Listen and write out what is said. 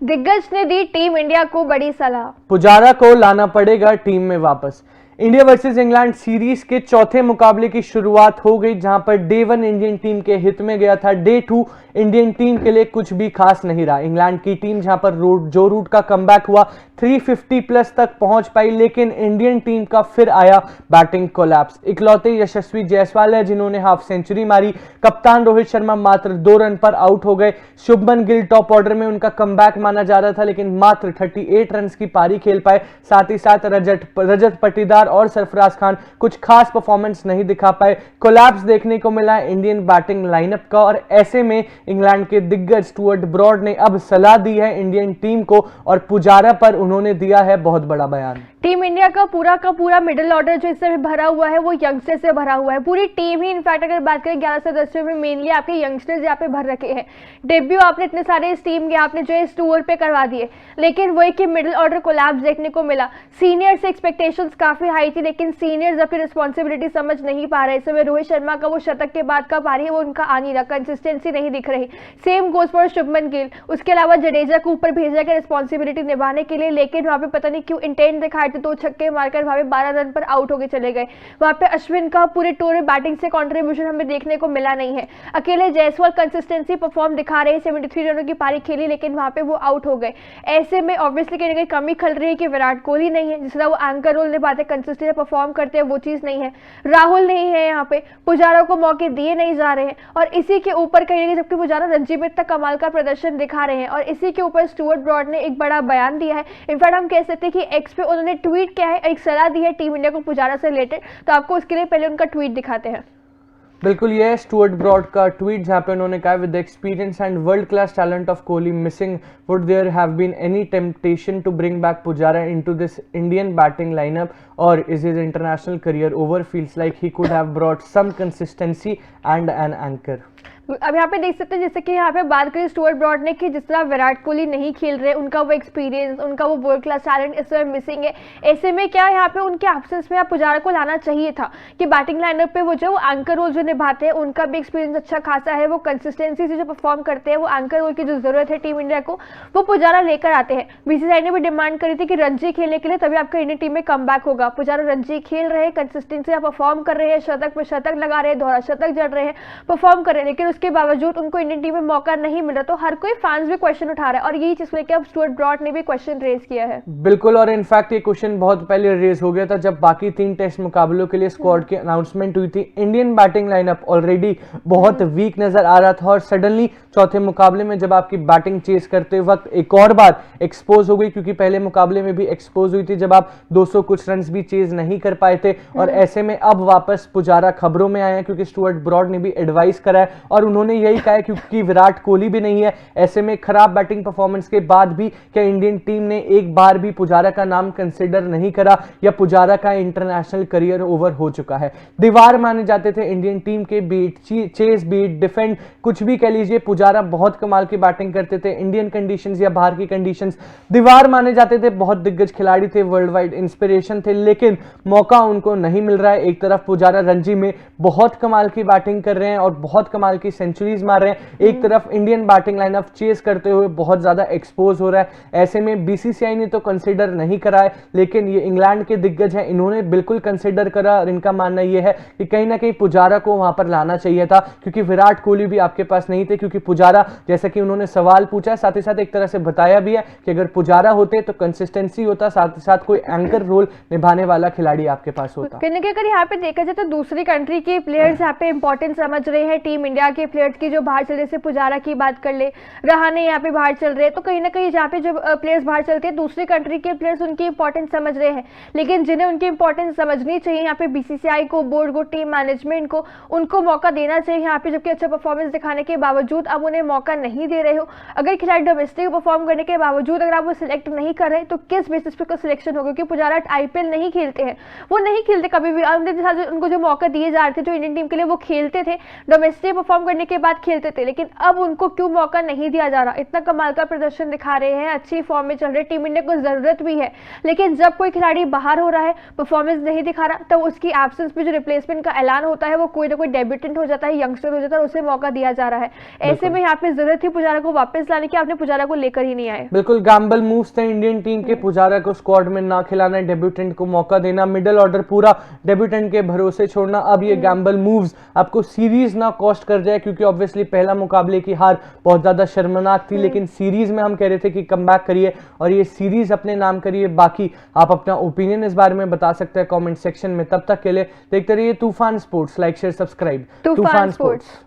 दिग्गज ने दी team India को बड़ी सलाह। पुजारा को लाना पड़ेगा टीम में वापस। इंडिया वर्सेस इंग्लैंड सीरीज के चौथे मुकाबले की शुरुआत हो गई, जहां पर डे 1 इंडियन टीम के हित में गया था। डे 2 इंडियन टीम के लिए कुछ भी खास नहीं रहा। इंग्लैंड की टीम जहां पर जो रूट का कमबैक हुआ 350 प्लस तक पहुंच पाई, लेकिन इंडियन टीम का फिर आया बैटिंग कोलैप्स। इकलौते यशस्वी जायसवाल है जिन्होंने हाफ सेंचुरी मारी। कप्तान रोहित शर्मा मात्र 2 रन पर आउट हो गए। शुभमन गिल टॉप ऑर्डर में उनका कमबैक माना जा रहा था, लेकिन मात्र 38 रन की पारी खेल पाए। साथ ही साथ रजत पाटीदार और सरफराज खान कुछ खास परफॉर्मेंस नहीं दिखा पाए। कोलैप्स देखने को मिला इंडियन बैटिंग लाइनअप का, और ऐसे में इंग्लैंड के दिग्गज स्टुअर्ट ब्रॉड ने अब सलाह दी है इंडियन टीम को, और पुजारा पर उन्होंने दिया है बहुत बड़ा बयान। टीम इंडिया का पूरा मिडिल ऑर्डर जो इससे भरा हुआ है वो यंगस्टर से भरा हुआ है। पूरी टीम ही इनफैक्ट अगर बात करें 11 सदस्यों में मेनली आपके यंगस्टर्स यहाँ पे भर रखे हैं। डेब्यू आपने इतने सारे इस टीम के आपने जो है इस टूर पे करवा दिए, लेकिन वही कि मिडिल ऑर्डर कोलैप्स देखने को मिला। सीनियर से एक्सपेक्टेशंस काफी हाई थी, लेकिन सीनियर्स अपनी रिस्पॉन्सिबिलिटी समझ नहीं पा रहे। इस समय रोहित शर्मा का वो शतक के बाद का पारी है वो उनका आ नहीं रहा, कंसिस्टेंसी नहीं दिख रही। Same goes for Shubman Gill, उसके अलावा जडेजा को ऊपर भेजा गया रिस्पॉन्सिबिलिटी निभाने के लिए, लेकिन वहां पे पता नहीं क्यों इंटेंट दिखाए थे, 2 छक्के मारकर वहां पे 12 रन पर आउट होकर चले गए। वहां पे अश्विन का पूरे टूर में बैटिंग से कंट्रीब्यूशन हमें देखने को मिला नहीं है। अकेले जायसवाल कंसिस्टेंसी परफॉर्म दिखा रहे हैं, 73 रनों की पारी खेली, लेकिन वहां पे वो आउट हो गए। ऐसे में ऑब्वियसली कहीं ना कहीं कमी खल रही है कि विराट कोहली नहीं है, जिस तरह वो एंकर रोल निभाते कंसिस्टेंट परफॉर्म करते हैं, वो चीज नहीं है। राहुल नहीं है यहाँ पे, पुजारा को मौके दिए नहीं जा रहे हैं, और इसी के ऊपर कहीं ना कहीं जबकि पुजारा रणजी में इतना कमाल का प्रदर्शन दिखा रहे हैं, और इसी के ऊपर स्टुअर्ट ब्रॉड ने एक बड़ा बयान दिया है। इनफैक्ट हम कह सकते हैं कि एक्स पे उन्होंने ट्वीट किया है, एक सलाह दी है टीम इंडिया को पुजारा से रिलेटेड। तो आपको उसके लिए पहले उनका ट्वीट दिखाते हैं। बिल्कुल, ये है स्टुअर्ट ब्रॉड का ट्वीट, जहां पे उन्होंने कहा, with the experience and world class talent of Kohli missing, would there have been any temptation to bring back Pujara into this Indian batting lineup, और is his international career over? Feels like he could have brought some consistency and an anchor. अब यहाँ पे देख सकते हैं जैसे कि यहाँ पे बात करें स्टुअर्ट ब्रॉड ने कि जिस तरह विराट कोहली नहीं खेल रहे, उनका वो एक्सपीरियंस, उनका वो वर्ल्ड क्लास टैलेंट इस समय मिसिंग है। ऐसे में क्या यहाँ पे उनके एब्सेंस में पुजारा को लाना चाहिए था कि बैटिंग लाइनअप पे वो जो एंकर रोल जो निभाते हैं उनका भी एक्सपीरियंस अच्छा खासा है, वो कंसिस्टेंसी से जो परफॉर्म करते हैं, वो एंकर रोल की जो जरूरत है टीम इंडिया को वो पुजारा लेकर आते हैं। बीसीसीआई ने भी डिमांड करी थी कि रणजी खेलने के लिए तभी आपका इंडियन टीम में कम बैक होगा। पुजारा रणजी खेल रहे हैं, कंसिस्टेंसी परफॉर्म कर रहे हैं, शतक पे शतक लगा रहे हैं, दोहरा शतक जड़ रहे हैं, परफॉर्म कर रहे हैं, लेकिन उसके बावजूद उनको इंडियन टीम में मौका नहीं मिला। तो हर कोई फैंस भी क्वेश्चन उठा रहा है, और यही चीज लेकर अब स्टुअर्ट ब्रॉड ने भी क्वेश्चन रेज किया है। बिल्कुल, और इनफैक्ट ये क्वेश्चन बहुत पहले रेज हो गया था जब बाकी 3 टेस्ट मुकाबलों के लिए स्क्वाड की अनाउंसमेंट हुई थी। इंडियन बैटिंग लाइनअप ऑलरेडी बहुत वीक नजर आ रहा था, और सडनली चौथे मुकाबले में जब आपकी बैटिंग चेज करते वक्त एक और बार एक्सपोज हो गई, क्योंकि पहले मुकाबले में भी एक्सपोज हुई थी जब आप 200 कुछ रन भी चेज नहीं कर पाए थे। और ऐसे में अब वापस पुजारा खबरों में आए हैं, क्योंकि स्टुअर्ट ब्रॉड ने भी एडवाइस करा है, और उन्होंने यही कहा है क्योंकि विराट कोहली भी नहीं है। ऐसे में खराब बैटिंग परफॉर्मेंस के बाद भी क्या इंडियन टीम ने एक बार भी पुजारा का नाम कंसिडर नहीं करा, या पुजारा का इंटरनेशनल करियर ओवर हो चुका है? दीवार माने जाते थे इंडियन टीम के, बीट चेस, बीट डिफेंड, कुछ भी कह लीजिए, पुजारा बहुत कमाल की बैटिंग करते थे। इंडियन कंडीशंस या बाहर की कंडीशंस दीवार माने जाते थे, बहुत दिग्गज खिलाड़ी थे, वर्ल्ड वाइड इंस्पिरेशन थे, लेकिन मौका उनको नहीं मिल रहा है। एक तरफ पुजारा रणजी में बहुत कमाल की बैटिंग कर रहे हैं और बहुत कमाल की सेंचुरीज मार रहे हैं, एक तरफ इंडियन बैटिंग लाइनअप चेस करते हुए बहुत ज्यादा एक्सपोज हो रहा है। ऐसे में बीसीसीआई ने तो कंसीडर नहीं करा है, लेकिन ये इंग्लैंड के दिग्गज हैं, इन्होंने बिल्कुल कंसीडर करा, और इनका मानना यह है कि कहीं ना कहीं पुजारा को वहां पर लाना चाहिए था, क्योंकि विराट कोहली भी आपके पास नहीं थे। क्योंकि पुजारा, जैसा कि उन्होंने सवाल पूछा, साथ ही साथ एक तरह से बताया भी है कि अगर पुजारा होते तो कंसिस्टेंसी होता, साथ ही साथ कोई एंकर रोल निभाने वाला खिलाड़ी आपके पास होता। अगर यहाँ पे देखा जाए तो दूसरी कंट्री के प्लेयर्स यहाँ पे इंपॉर्टेंस समझ रहे हैं टीम इंडिया के प्लेयर्स की, जो बाहर चले, जैसे पुजारा की बात कर ले, रहाणे यहाँ पे बाहर चल रहे हैं, तो कहीं ना कहीं जहाँ पे जो प्लेयर्स बाहर चलते हैं दूसरी कंट्री के प्लेयर्स उनकी इंपॉर्टेंस समझ रहे हैं, लेकिन जिन्हें उनकी इंपॉर्टेंस समझनी चाहिए यहाँ पे बीसीसीआई को, बोर्ड को, टीम मैनेजमेंट को, उनको मौका देना चाहिए यहाँ पे। जबकि अच्छा परफॉर्मेंस दिखाने के बावजूद अब उन्हें मौका नहीं दे रहे हो। अगर खिलाड़ी डोमेस्टिक परफॉर्म करने के बावजूद अगर आप वो सिलेक्ट नहीं कर रहे तो किस बेसिस पे सिलेक्शन होगा? क्योंकि पुजारा आईपीएल नहीं खेलते हैं, वो नहीं खेलते कभी भी। उनको जो मौका दिए जा रहे थे जो इंडियन टीम के लिए वो खेलते थे, डोमेस्टिक परफॉर्म करने के बाद खेलते थे, लेकिन अब उनको क्यों मौका नहीं दिया जा रहा? इतना कमाल का प्रदर्शन दिखा रहे हैं, अच्छी फॉर्म में चल रहे, टीम इंडिया को जरूरत भी है, लेकिन जब कोई खिलाड़ी बाहर हो रहा है, परफॉर्मेंस नहीं दिखा रहा, तब उसकी एब्सेंस में जो रिप्लेसमेंट का ऐलान होता है वो कोई ना कोई डेब्यूटेंट हो जाता है, यंगस्टर हो जाता है, उसे मौका दिया जा रहा है। ऐसे में यहाँ पे जरूरत थी पुजारा को वापस लाने की, आपने पुजारा को लेकर ही नहीं आए। बिल्कुल गैम्बल मूव्स थे इंडियन टीम के, पुजारा को स्क्वाड में ना खिलाना, डेब्यूटेंट को मौका देना, मिडिल ऑर्डर पूरा डेब्यूटेंट के भरोसे छोड़ना। अब ये गैम्बल मूव्स आपको सीरीज ना कॉस्ट कर जाए, क्योंकि ऑब्वियसली पहला मुकाबले की हार बहुत ज्यादा शर्मनाक थी, लेकिन सीरीज में हम कह रहे थे कि कमबैक करिए और ये सीरीज अपने नाम करिए। बाकी आप अपना ओपिनियन इस बारे में बता सकते हैं कमेंट सेक्शन में। तब तक के लिए देखते रहिए तूफान स्पोर्ट्स, लाइक शेयर सब्सक्राइब। तूफान स्पोर्ट्स।